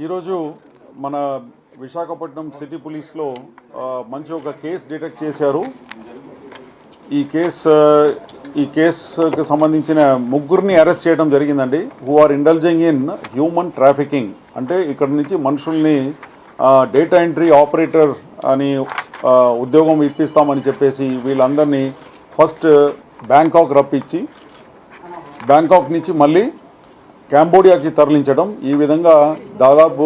ఈరోజు మన విశాఖపట్నం సిటీ పోలీస్లో మంచి ఒక కేసు డిటెక్ట్ చేశారు. ఈ కేసుకి సంబంధించిన ముగ్గురిని అరెస్ట్ చేయడం జరిగిందండి. Who are indulging in human trafficking. అంటే ఇక్కడ నుంచి మనుషుల్ని డేటా ఎంట్రీ ఆపరేటర్ అని ఉద్యోగం ఇప్పిస్తామని చెప్పేసి వీళ్ళందరినీ ఫస్ట్ బ్యాంకాక్ రప్పించి బ్యాంకాక్ నుంచి మళ్ళీ కాంబోడియాకి తరలించడం. ఈ విధంగా దాదాపు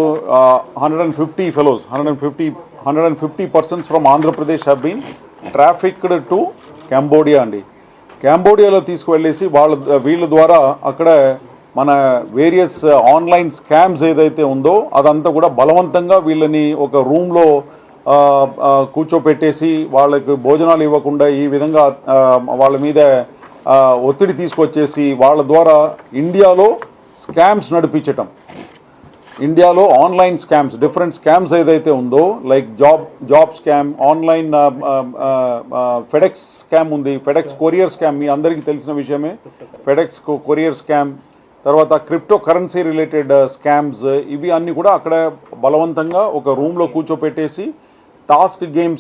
150 fellows 150 persons from Andhra Pradesh have been trafficked to Cambodia అండి. కాంబోడియాలో తీసుకువెళ్ళేసి వీళ్ళ ద్వారా అక్కడ మన వేరియస్ ఆన్లైన్ స్కామ్స్ ఏదైతే ఉందో అదంతా కూడా బలవంతంగా వీళ్ళని ఒక రూమ్లో కూర్చోపెట్టేసి వాళ్ళకి భోజనాలు ఇవ్వకుండా ఈ విధంగా వాళ్ళ మీద ఒత్తిడి తీసుకొచ్చేసి వాళ్ళ ద్వారా ఇండియాలో స్కామ్స్ నడిపించటం. ఇండియాలో ఆన్లైన్ స్కామ్స్, డిఫరెంట్ స్కామ్స్ ఏదైతే ఉందో like job scam, online FedEx scam ఉంది, ఫెడెక్స్ కొరియర్ స్కామ్ మీ అందరికీ తెలిసిన విషయమే. ఫెడెక్స్ కొరియర్ స్కామ్, తర్వాత క్రిప్టో కరెన్సీ రిలేటెడ్ స్కామ్స్, ఇవి అన్నీ కూడా అక్కడ బలవంతంగా ఒక రూమ్లో కూర్చోపెట్టేసి టాస్క్ గేమ్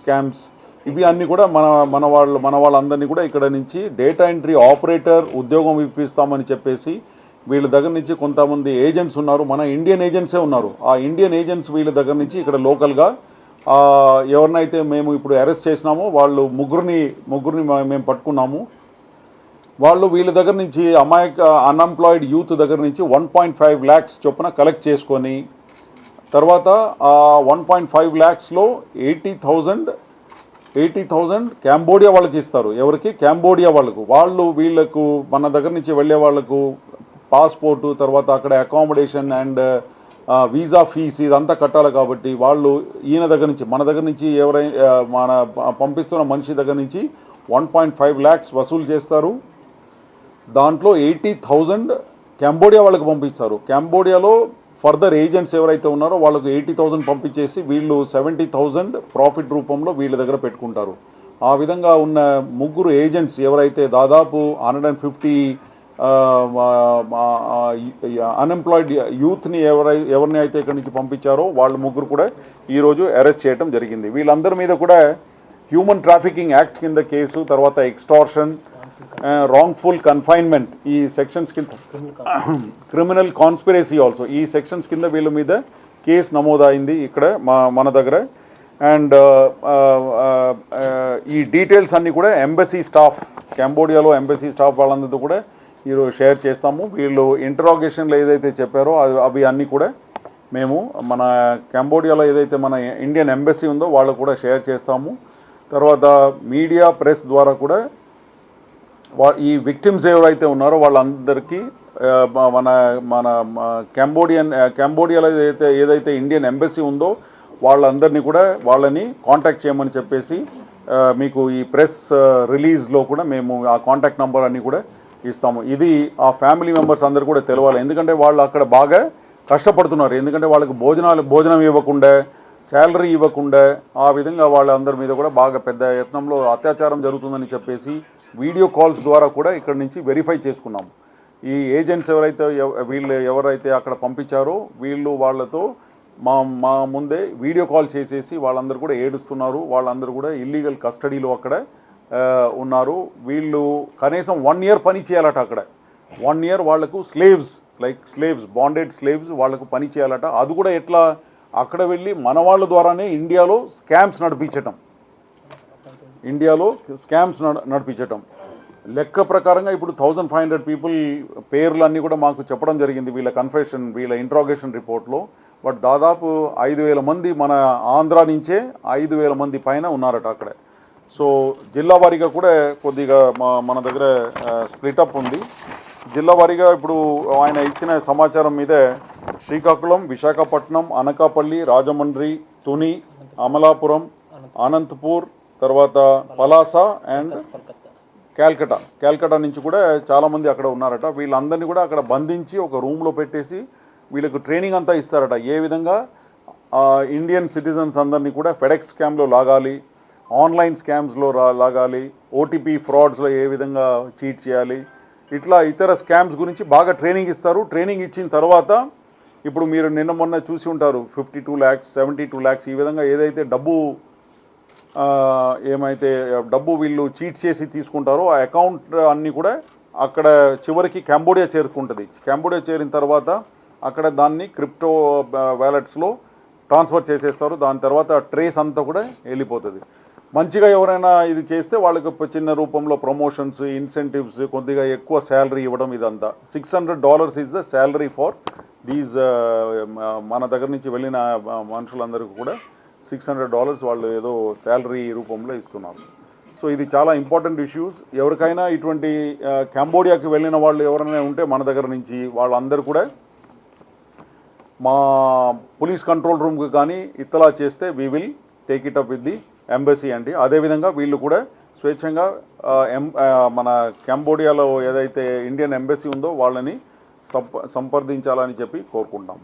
స్కామ్స్ ఇవి అన్నీ కూడా మన వాళ్ళందరినీ కూడా ఇక్కడ నుంచి డేటా ఎంట్రీ ఆపరేటర్ ఉద్యోగం ఇప్పిస్తామని చెప్పేసి వీళ్ళ దగ్గర నుంచి కొంతమంది ఏజెంట్స్ ఉన్నారు, మన ఇండియన్ ఏజెంట్సే ఉన్నారు. ఆ ఇండియన్ ఏజెంట్స్ వీళ్ళ దగ్గర నుంచి ఇక్కడ లోకల్గా ఎవరినైతే మేము ఇప్పుడు అరెస్ట్ చేసినామో వాళ్ళు ముగ్గురిని మేము పట్టుకున్నాము. వాళ్ళు వీళ్ళ దగ్గర నుంచి అన్ఎంప్లాయిడ్ యూత్ దగ్గర నుంచి 1.5 lakhs చొప్పున కలెక్ట్ చేసుకొని తర్వాత 1.5 lakhsలో 80,000 కాంబోడియా వాళ్ళకి ఇస్తారు. ఎవరికి? కాంబోడియా వాళ్ళకు. వీళ్ళకు మన దగ్గర నుంచి వెళ్ళే వాళ్ళకు పాస్పోర్టు, తర్వాత అక్కడ అకామిడేషన్ అండ్ వీసా ఫీస్ ఇదంతా కట్టాలి. కాబట్టి వాళ్ళు ఈయన దగ్గర నుంచి మన దగ్గర నుంచి మన పంపిస్తున్న మనిషి దగ్గర నుంచి 1.5 lakhs వసూలు చేస్తారు. దాంట్లో 80,000 కాంబోడియా వాళ్ళకి పంపిస్తారు. కాంబోడియాలో ఫర్దర్ ఏజెంట్స్ ఎవరైతే ఉన్నారో వాళ్ళకు 80,000 పంపించేసి వీళ్ళు 70,000 ప్రాఫిట్ రూపంలో వీళ్ళ దగ్గర పెట్టుకుంటారు. ఆ విధంగా ఉన్న ముగ్గురు ఏజెంట్స్ ఎవరైతే దాదాపు 150 అన్ఎంప్లాయిడ్ యూత్ని ఎవరిని అయితే ఇక్కడి నుంచి పంపించారో వాళ్ళు ముగ్గురు కూడా ఈరోజు అరెస్ట్ చేయడం జరిగింది. వీళ్ళందరి మీద కూడా హ్యూమన్ ట్రాఫికింగ్ యాక్ట్ కింద కేసు, తర్వాత ఎక్స్టార్షన్, రాంగ్ఫుల్ కన్ఫైన్మెంట్ ఈ సెక్షన్స్ కింద, క్రిమినల్ కాన్స్పిరసీ ఆల్సో ఈ సెక్షన్స్ కింద వీళ్ళ మీద కేసు నమోదైంది ఇక్కడ మన దగ్గర. అండ్ ఈ డీటెయిల్స్ అన్నీ కూడా ఎంబసీ స్టాఫ్, కాంబోడియాలో ఎంబసీ స్టాఫ్ వాళ్ళందరితో కూడా ఈరోజు షేర్ చేస్తాము. వీళ్ళు ఇంటరాగేషన్లో ఏదైతే చెప్పారో అవి అన్నీ కూడా మేము మన కాంబోడియాలో ఏదైతే మన ఇండియన్ ఎంబసీ ఉందో వాళ్ళకు కూడా షేర్ చేస్తాము. తర్వాత మీడియా, ప్రెస్ ద్వారా కూడా ఈ విక్టిమ్స్ ఎవరైతే ఉన్నారో వాళ్ళందరికీ మన కాంబోడియాలో ఏదైతే ఇండియన్ ఎంబసీ ఉందో వాళ్ళందరినీ కూడా వాళ్ళని కాంటాక్ట్ చేయమని చెప్పేసి మీకు ఈ ప్రెస్ రిలీజ్లో కూడా మేము ఆ కాంటాక్ట్ నెంబర్ అన్నీ కూడా ఇస్తాము. ఇది ఆ ఫ్యామిలీ మెంబర్స్ అందరు కూడా తెలవాలి. ఎందుకంటే వాళ్ళు అక్కడ బాగా కష్టపడుతున్నారు. ఎందుకంటే వాళ్ళకి భోజనం ఇవ్వకుండా, శాలరీ ఇవ్వకుండా ఆ విధంగా వాళ్ళందరి మీద కూడా బాగా పెద్ద యత్నంలో అత్యాచారం జరుగుతుందని చెప్పేసి వీడియో కాల్స్ ద్వారా కూడా ఇక్కడ నుంచి వెరిఫై చేసుకున్నాము. ఈ ఏజెంట్స్ ఎవరైతే అక్కడ పంపించారో వాళ్ళతో మా ముందే వీడియో కాల్ చేసేసి వాళ్ళందరూ కూడా ఏడుస్తున్నారు. వాళ్ళందరూ కూడా ఇల్లీగల్ కస్టడీలో అక్కడ ఉన్నారు. వీళ్ళు కనీసం 1 year పని చేయాలట అక్కడ. 1 year వాళ్లకు స్లేవ్స్ బాండెడ్ స్లేవ్స్ వాళ్లకు పని చేయాలట. అది కూడా ఎట్లా? అక్కడ వెళ్ళి మన వాళ్ళ ద్వారానే ఇండియాలో స్కామ్స్ నడిపించటం. లెక్క ప్రకారంగా ఇప్పుడు 1,500 people పేర్లు అన్నీ కూడా మాకు చెప్పడం జరిగింది వీళ్ళ ఇంట్రాగేషన్ రిపోర్ట్లో. బట్ దాదాపు 5,000 మంది మన ఆంధ్ర నుంచే 5,000 మంది పైన ఉన్నారట అక్కడ. సో జిల్లా వారీగా కూడా కొద్దిగా మన దగ్గర స్ప్లిటప్ ఉంది. జిల్లా వారీగా ఇప్పుడు ఆయన ఇచ్చిన సమాచారం మీద శ్రీకాకుళం, విశాఖపట్నం, అనకాపల్లి, రాజమండ్రి, తుని, అమలాపురం, అనంతపూర్, తర్వాత పలాస అండ్ క్యాల్కటా నుంచి కూడా చాలామంది అక్కడ ఉన్నారట. వీళ్ళందరినీ కూడా అక్కడ బంధించి ఒక రూమ్లో పెట్టేసి వీళ్ళకు ట్రైనింగ్ అంతా ఇస్తారట. ఏ విధంగా ఇండియన్ సిటిజన్స్ అందరినీ కూడా ఫెడెక్స్ స్కామ్లో లాగాలి, ఆన్లైన్ స్కామ్స్లో లాగాలి, ఓటీపీ ఫ్రాడ్స్లో ఏ విధంగా చీట్ చేయాలి, ఇట్లా ఇతర స్కామ్స్ గురించి బాగా ట్రైనింగ్ ఇస్తారు. ట్రైనింగ్ ఇచ్చిన తర్వాత ఇప్పుడు మీరు నిన్న మొన్న చూసి ఉంటారు 52 lakhs 72 lakhs ఈ విధంగా ఏదైతే డబ్బు వీళ్ళు చీట్ చేసి తీసుకుంటారో ఆ అకౌంట్ అన్నీ కూడా అక్కడ చివరికి కంబోడియా చేరుకుంటుంది. కంబోడియా చేరిన తర్వాత అక్కడ దాన్ని క్రిప్టో వ్యాలెట్స్లో ట్రాన్స్ఫర్ చేసేస్తారు. దాని తర్వాత ట్రేస్ అంతా కూడా వెళ్ళిపోతుంది. మంచిగా ఎవరైనా ఇది చేస్తే వాళ్ళకి చిన్న రూపంలో ప్రమోషన్స్, ఇన్సెంటివ్స్, కొద్దిగా ఎక్కువ శాలరీ ఇవ్వడం, ఇదంతా. $600 is the salary for these మన దగ్గర నుంచి వెళ్ళిన మనుషులందరికీ కూడా $600 వాళ్ళు ఏదో శాలరీ రూపంలో ఇస్తున్నారు. సో ఇది చాలా ఇంపార్టెంట్ ఇష్యూస్. ఎవరికైనా ఇటువంటి కంబోడియాకి వెళ్ళిన వాళ్ళు ఎవరైనా ఉంటే మన దగ్గర నుంచి వాళ్ళందరూ కూడా మా పోలీస్ కంట్రోల్ రూమ్కి కానీ ఇత్తలా చేస్తే we will take it up with the embassy అండి. అదేవిధంగా వీళ్ళు కూడా స్వేచ్ఛంగా మన కంబోడియాలో ఏదైతే ఇండియన్ ఎంబసీ ఉందో వాళ్ళని సంప్రదించాలని చెప్పి కోరుకుంటాం.